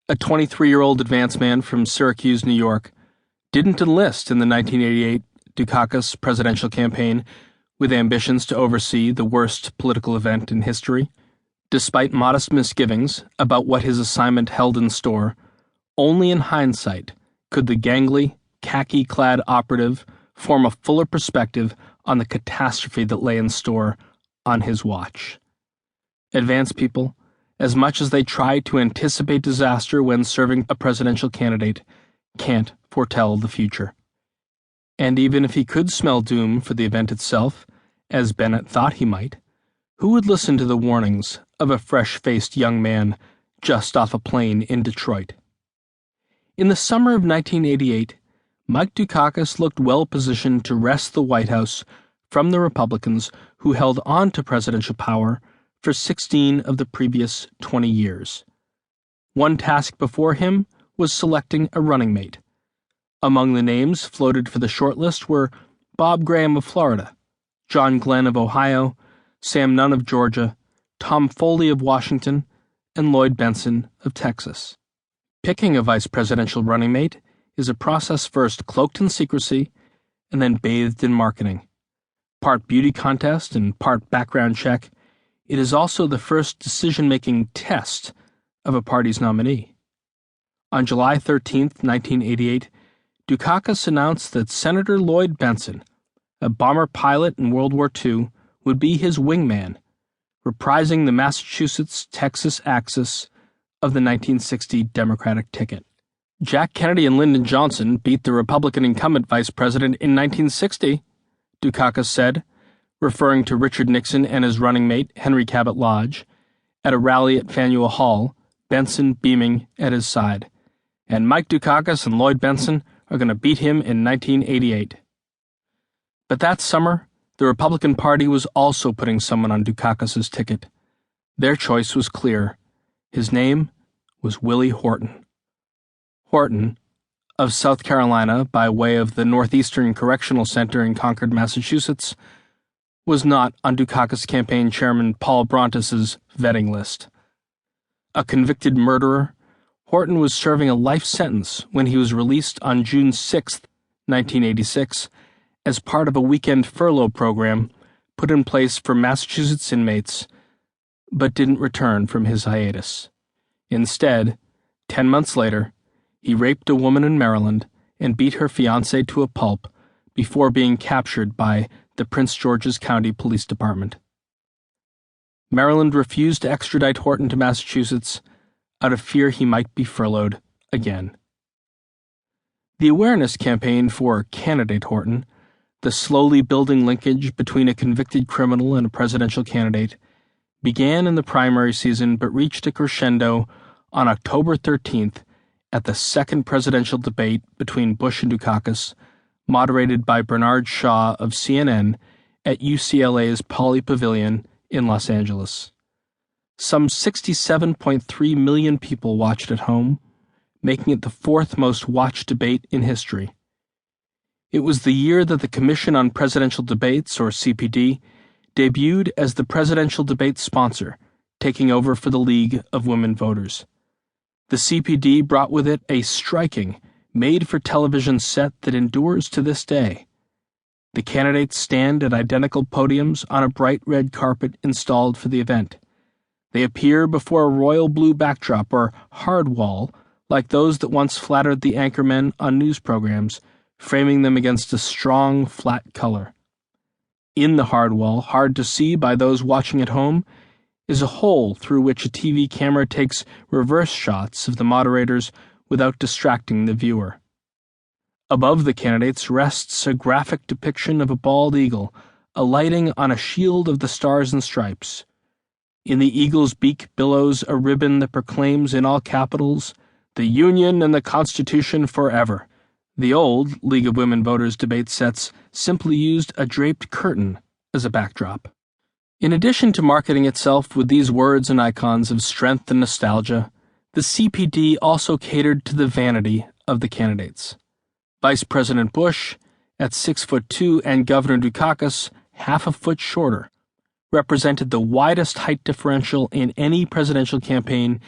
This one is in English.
a 23-year-old advance man from Syracuse, New York, didn't enlist in the 1988 Dukakis presidential campaign with ambitions to oversee the worst political event in history. Despite modest misgivings about what his assignment held in store, only in hindsight could the gangly, khaki-clad operative form a fuller perspective on the catastrophe that lay in store on his watch. Advanced people, as much as they try to anticipate disaster when serving a presidential candidate, can't foretell the future. And even if he could smell doom for the event itself, as Bennett thought he might, who would listen to the warnings of a fresh-faced young man just off a plane in Detroit? In the summer of 1988, Mike Dukakis looked well-positioned to wrest the White House from the Republicans who held on to presidential power for 16 of the previous 20 years. One task before him was selecting a running mate. Among the names floated for the shortlist were Bob Graham of Florida, John Glenn of Ohio, Sam Nunn of Georgia, Tom Foley of Washington, and Lloyd Bentsen of Texas. Picking a vice presidential running mate is a process first cloaked in secrecy and then bathed in marketing. Part beauty contest and part background check, it is also the first decision-making test of a party's nominee. On July 13, 1988, Dukakis announced that Senator Lloyd Bentsen, a bomber pilot in World War II, would be his wingman, reprising the Massachusetts-Texas axis of the 1960 Democratic ticket. Jack Kennedy and Lyndon Johnson beat the Republican incumbent vice president in 1960, Dukakis said, referring to Richard Nixon and his running mate, Henry Cabot Lodge, at a rally at Faneuil Hall, Bentsen beaming at his side. And Mike Dukakis and Lloyd Bentsen are going to beat him in 1988. But that summer, the Republican Party was also putting someone on Dukakis' ticket. Their choice was clear. His name was Willie Horton. Horton, of South Carolina by way of the Northeastern Correctional Center in Concord, Massachusetts, was not on Dukakis campaign chairman Paul Brontes's vetting list. A convicted murderer, Horton was serving a life sentence when he was released on June 6, 1986, as part of a weekend furlough program put in place for Massachusetts inmates, but didn't return from his hiatus. Instead, 10 months later, he raped a woman in Maryland and beat her fiancé to a pulp before being captured by the Prince George's County Police Department. Maryland refused to extradite Horton to Massachusetts out of fear he might be furloughed again. The awareness campaign for Candidate Horton, the slowly building linkage between a convicted criminal and a presidential candidate, began in the primary season but reached a crescendo on October 13th at the second presidential debate between Bush and Dukakis, moderated by Bernard Shaw of CNN at UCLA's Pauley Pavilion in Los Angeles. Some 67.3 million people watched at home, making it the fourth most watched debate in history. It was the year that the Commission on Presidential Debates, or CPD, debuted as the presidential debate sponsor, taking over for the League of Women Voters. The CPD brought with it a striking, made-for-television set that endures to this day. The candidates stand at identical podiums on a bright red carpet installed for the event. They appear before a royal blue backdrop or hard wall, like those that once flattered the anchormen on news programs, framing them against a strong, flat color. In the hard wall, hard to see by those watching at home, is a hole through which a TV camera takes reverse shots of the moderators without distracting the viewer. Above the candidates rests a graphic depiction of a bald eagle alighting on a shield of the stars and stripes. In the eagle's beak billows a ribbon that proclaims in all capitals, "The Union and the Constitution forever." The old League of Women Voters debate sets simply used a draped curtain as a backdrop. In addition to marketing itself with these words and icons of strength and nostalgia, the CPD also catered to the vanity of the candidates. Vice President Bush, at 6'2", and Governor Dukakis, half a foot shorter, represented the widest height differential in any presidential campaign